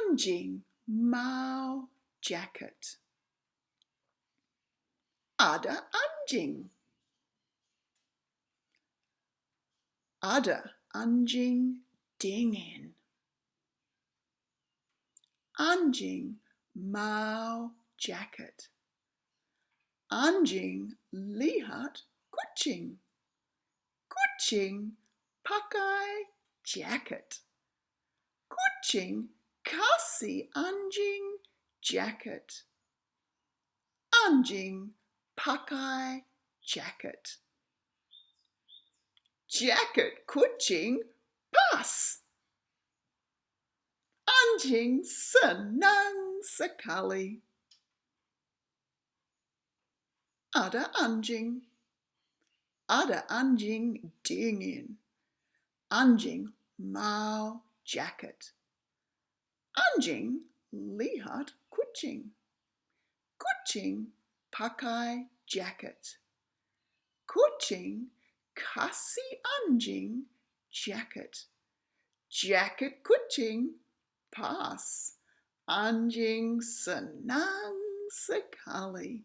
Anjing Mau Jaket. Ada anjing. Ada anjing dingin. Anjing mau jaket. Anjing lihat kucing. Kucing pakai jaket. Kucing kasih anjing jaket. Anjing pakai jaket. Jaket kucing pas. Anjing senang sekali. Ada anjing. Ada anjing dingin. Anjing mau jaket. Anjing lihat kucing. Kucing pakai jaket. Kucing kasih anjing jaket. Jaket kucing pas. Anjing senang sekali.